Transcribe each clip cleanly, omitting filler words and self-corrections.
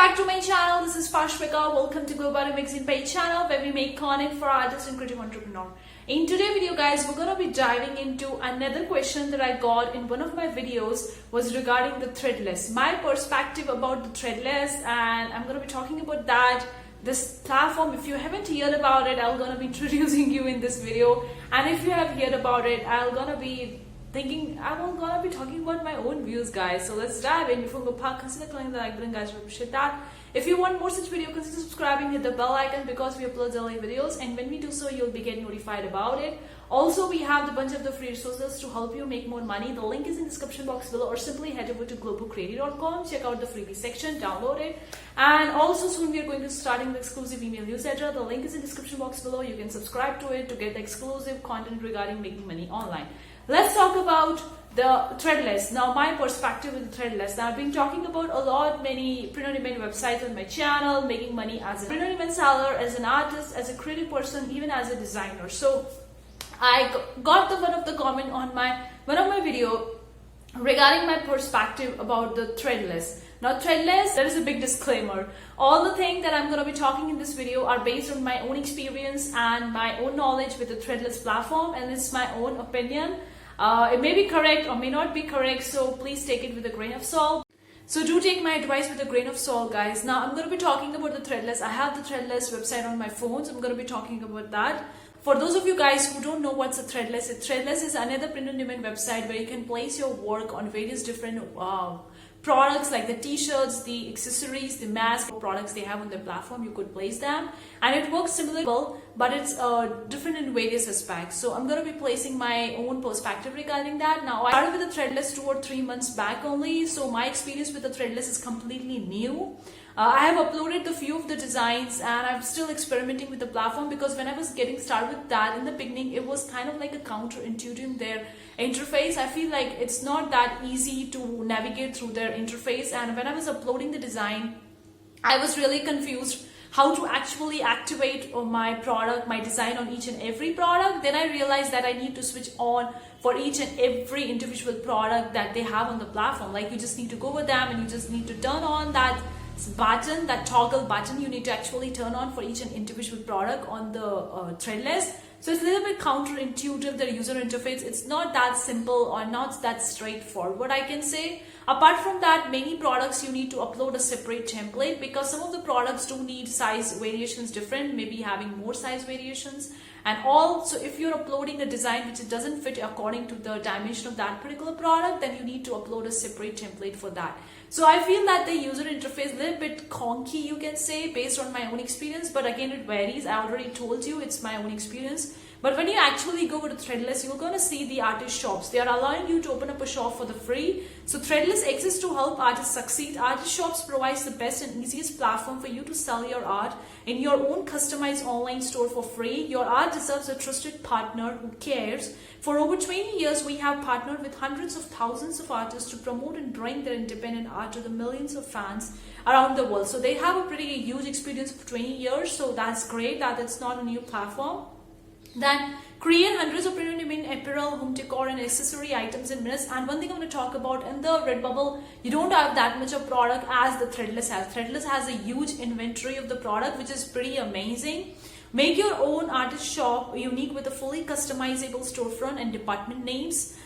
back to my channel. This is Fashmika. Welcome to Globo Arte Magazine page channel where we make content for artists and creative entrepreneur. In today's video guys, we're going to be diving into another question that I got in one of my videos was regarding the threadless. My perspective about the threadless, and I'm going to be talking about that. This platform, if you haven't heard about it, I'm going to be introducing you in this video. And if you have heard about it, I'm going to be talking about my own views guys. So let's dive in. Before we go, consider clicking the like button guys, I appreciate that. If you want more such video, consider subscribing, hit the bell icon because we upload daily videos, and when we do so you'll be getting notified about it. Also, we have a bunch of the free resources to help you make more money. The link is in the description box below, or simply head over to globocreative.com, check out the freebie section, download it. And also soon we are going to starting the exclusive email newsletter. The link is in the description box below. You can subscribe to it to get the exclusive content regarding making money online. Let's talk about the threadless. Now, my perspective with the threadless. Now, I've been talking about many print-on-demand websites on my channel, making money as a print-on-demand seller, as an artist, as a creative person, even as a designer. So, I got one of the comment on one of my video regarding my perspective about the threadless. Now, threadless, there is a big disclaimer. All the things that I'm going to be talking in this video are based on my own experience and my own knowledge with the threadless platform, and it's my own opinion. It may be correct or may not be correct, so please take it with a grain of salt. So do take my advice with a grain of salt, guys. Now, I'm going to be talking about the threadless. I have the threadless website on my phone, so I'm going to be talking about that. For those of you guys who don't know what's a threadless, threadless is another print-on-demand website where you can place your work on various different products like the t-shirts, the accessories, the mask products they have on their platform. You could place them, and it works similar, but it's different in various aspects. So I'm going to be placing my own perspective regarding that. Now, I started with the threadless 2 or 3 months back only, so my experience with the threadless is completely new. I have uploaded a few of the designs, and I'm still experimenting with the platform because when I was getting started with that in the beginning, it was kind of like a counterintuitive their interface. I feel like it's not that easy to navigate through their interface, and when I was uploading the design, I was really confused how to actually activate my product, my design on each and every product. Then I realized that I need to switch on for each and every individual product that they have on the platform. Like, you just need to go with them and you just need to turn on that button, that toggle button you need to actually turn on for each and individual product on the threadless. So it's a little bit counterintuitive, the user interface. It's not that simple or not that straightforward, I can say. Apart from that, many products you need to upload a separate template because some of the products do need size variations different, maybe having more size variations and all. So if you're uploading a design which doesn't fit according to the dimension of that particular product, then you need to upload a separate template for that. So I feel that the user interface is a little bit conky, you can say, based on my own experience, but again it varies. I already told you it's my own experience. But when you actually go to threadless, you're going to see the artist shops. They are allowing you to open up a shop for the free. So threadless exists to help artists succeed. Artist shops provides the best and easiest platform for you to sell your art in your own customized online store for free. Your art deserves a trusted partner who cares. For over 20 years, we have partnered with hundreds of thousands of artists to promote and bring their independent art to the millions of fans around the world. So they have a pretty huge experience of 20 years. So that's great that it's not a new platform. Then create hundreds of print-on-demand apparel, home decor and accessory items in minutes. And one thing I'm going to talk about, in the Redbubble, you don't have that much of product as the threadless has. Threadless has a huge inventory of the product, which is pretty amazing. Make your own artist shop unique with a fully customizable storefront and department names.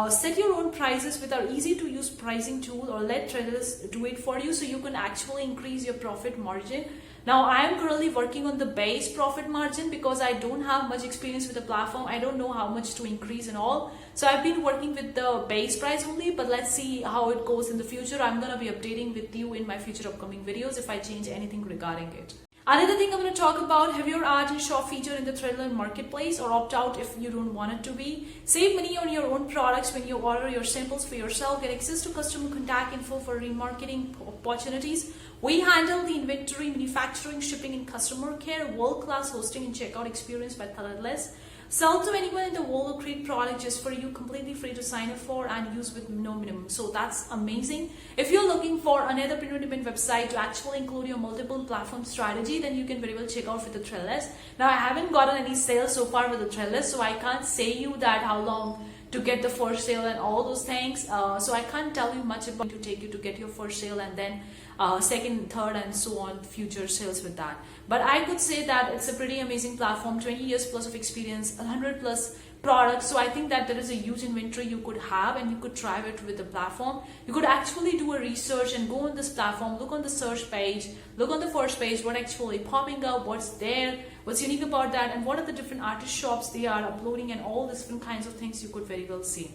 Set your own prices with our easy to use pricing tool, or let Threadless do it for you so you can actually increase your profit margin. Now, I am currently working on the base profit margin because I don't have much experience with the platform. I don't know how much to increase and all. So I've been working with the base price only, but let's see how it goes in the future. I'm going to be updating with you in my future upcoming videos if I change anything regarding it. Another thing I'm going to talk about, have your art and shop featured in the Threadless marketplace, or opt out if you don't want it to be. Save money on your own products when you order your samples for yourself. Get access to customer contact info for remarketing opportunities. We handle the inventory, manufacturing, shipping and customer care. World-class hosting and checkout experience by Threadless. Sell to anyone in the world or create product just for you, completely free to sign up for and use with no minimum. So that's amazing. If you're looking for another print-on-demand website to actually include your multiple platform strategy, then you can very well check out with the Threadless. Now, I haven't gotten any sales so far with the Threadless, so I can't say you that how long to get the first sale and all those things. So I can't tell you much about to take you to get your first sale and then second, third, and so on future sales with that. But I could say that it's a pretty amazing platform, 20 years plus of experience, 100 plus products. So I think that there is a huge inventory you could have, and you could try it with the platform. You could actually do a research and go on this platform, look on the search page, look on the first page, what actually popping up, what's there, what's unique about that, and what are the different artist shops they are uploading, and all the different kinds of things you could very well see.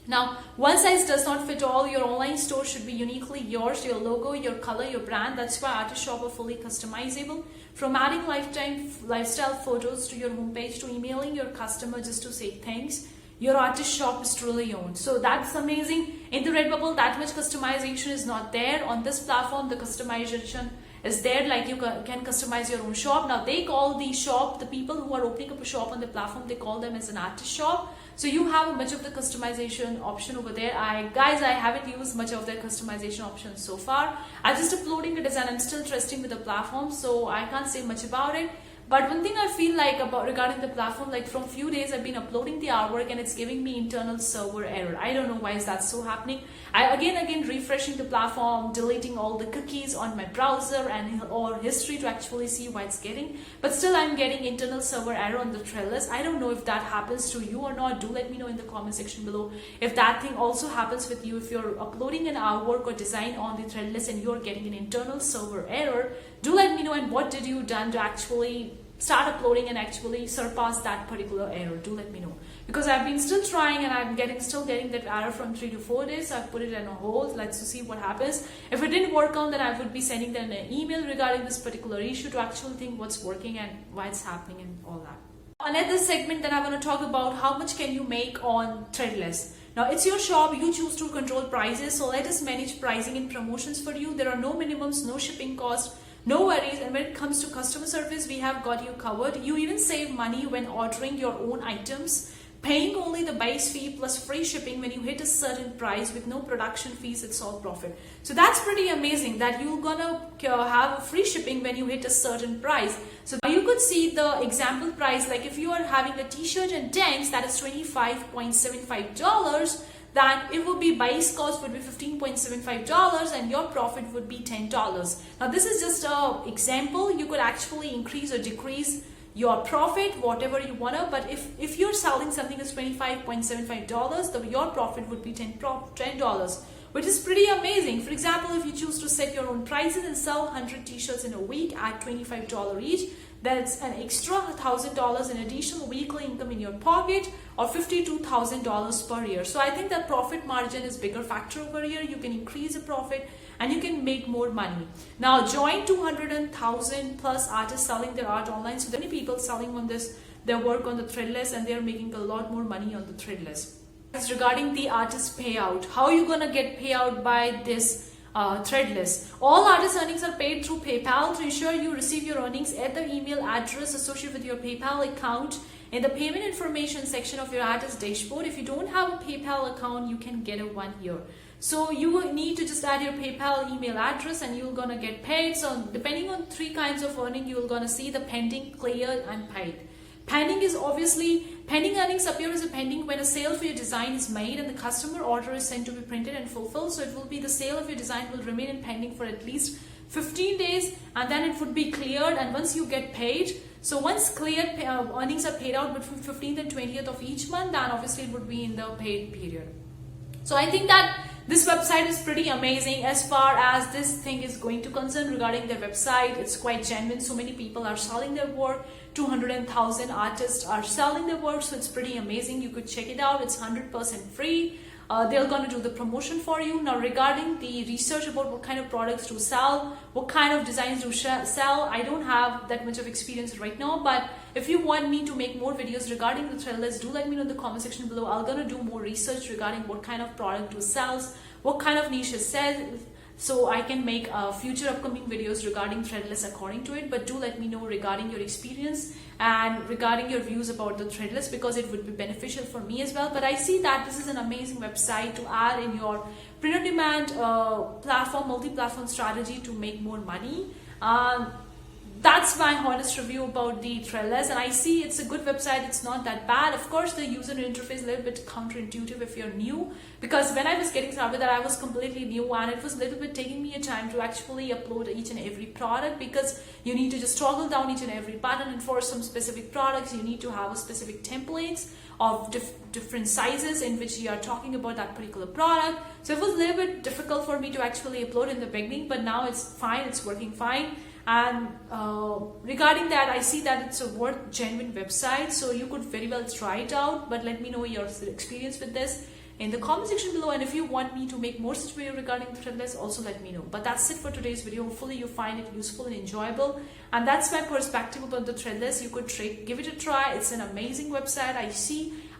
Now, one size does not fit all. Your online store should be uniquely yours, your logo, your color, your brand. That's why artist shop are fully customizable. From adding lifestyle photos to your homepage to emailing your customer just to say thanks, your artist shop is truly owned. So that's amazing. In the Redbubble, that much customization is not there. On this platform, the customization is there, like you can customize your own shop. Now they call the shop, the people who are opening up a shop on the platform, they call them as an artist shop. So you have much of the customization option over there. I haven't used much of their customization options so far. I'm just uploading a design. I'm still testing with the platform, so I can't say much about it. But one thing I feel like about regarding the platform, like from few days I've been uploading the artwork and it's giving me internal server error. I don't know why is that so happening. I again refreshing the platform, deleting all the cookies on my browser and or history to actually see why it's getting. But still I'm getting internal server error on the THREADLESS. I don't know if that happens to you or not. Do let me know in the comment section below if that thing also happens with you. If you're uploading an artwork or design on the THREADLESS and you're getting an internal server error, do let me know, and what did you done to actually start uploading and actually surpass that particular error. Do let me know, because I've been still trying and I'm still getting that error from 3 to 4 days. So I've put it on a hold. Let's see what happens. If it didn't work out, then I would be sending them an email regarding this particular issue to actually think what's working and why it's happening and all that. Another segment that I want to talk about, how much can you make on THREADLESS. Now it's your shop, you choose to control prices, so let us manage pricing and promotions for you. There are no minimums, no shipping cost, no worries. And when it comes to customer service, we have got you covered. You even save money when ordering your own items, paying only the base fee plus free shipping when you hit a certain price with no production fees. It's all profit. So that's pretty amazing that you're gonna have a free shipping when you hit a certain price. So you could see the example price, like if you are having a t-shirt and tanks, that is $25.75, then it would be base cost would be $15.75 and your profit would be $10. Now this is just an example. You could actually increase or decrease your profit whatever you wanna, but if you're selling something that's $25.75, your profit would be $10, which is pretty amazing. For example, if you choose to set your own prices and sell 100 t-shirts in a week at $25 each, that's an extra $1,000 in additional weekly income in your pocket, or $52,000 per year. So I think that profit margin is bigger factor over here. You can increase the profit and you can make more money. Now join 200,000 plus artists selling their art online. So many people selling on this, their work on the THREADLESS, and they're making a lot more money on the THREADLESS. Regarding the artist payout, how are you gonna get payout by this THREADLESS? All artist earnings are paid through PayPal. To ensure you receive your earnings at the email address associated with your PayPal account in the payment information section of your artist dashboard. If you don't have a PayPal account, you can get a one here. So you need to just add your PayPal email address and you're gonna get paid. So depending on 3 kinds of earning, you're gonna see the pending, cleared, and paid. Pending is obviously, pending earnings appear as a pending when a sale for your design is made and the customer order is sent to be printed and fulfilled. So it will be the sale of your design will remain in pending for at least 15 days, and then it would be cleared. And once you get paid, so once cleared, earnings are paid out between 15th and 20th of each month, then obviously it would be in the paid period. So I think that this website is pretty amazing as far as this thing is going to concern. Regarding their website, it's quite genuine. So many people are selling their work. 200,000 artists are selling their work, so it's pretty amazing. You could check it out. It's 100% free. They're going to do the promotion for you. Now regarding the research about what kind of products to sell, what kind of designs to sell, I don't have that much of experience right now, but if you want me to make more videos regarding the THREADLESS, do let me know in the comment section below. I'm going to do more research regarding what kind of product to sell, what kind of niches sell, so I can make future upcoming videos regarding THREADLESS according to it. But do let me know regarding your experience and regarding your views about the THREADLESS, because it would be beneficial for me as well. But I see that this is an amazing website to add in your print-on-demand platform, multi-platform strategy to make more money. that's my honest review about the Threadless, and I see it's a good website. It's not that bad. Of course, the user interface is a little bit counterintuitive if you're new, because when I was getting started, that I was completely new, and it was a little bit taking me a time to actually upload each and every product, because you need to just toggle down each and every button, and for some specific products you need to have a specific templates of different sizes in which you are talking about that particular product. So it was a little bit difficult for me to actually upload in the beginning, but now it's fine, it's working fine. And regarding that, I see that it's a worth genuine website, so you could very well try it out, but let me know your experience with this in the comment section below. And if you want me to make more such video regarding Threadless, also let me know. But that's it for today's video. Hopefully you find it useful and enjoyable, and that's my perspective about the Threadless. You could give it a try. It's an amazing website.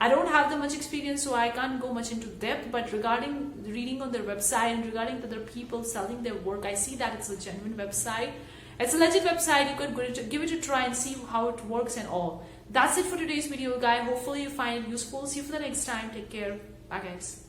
I don't have that much experience, so I can't go much into depth, but regarding reading on their website and regarding other people selling their work, I see that it's a genuine website. It's a legit website. You could give it a try and see how it works and all. That's it for today's video, guys. Hopefully you find it useful. See you for the next time. Take care. Bye, guys.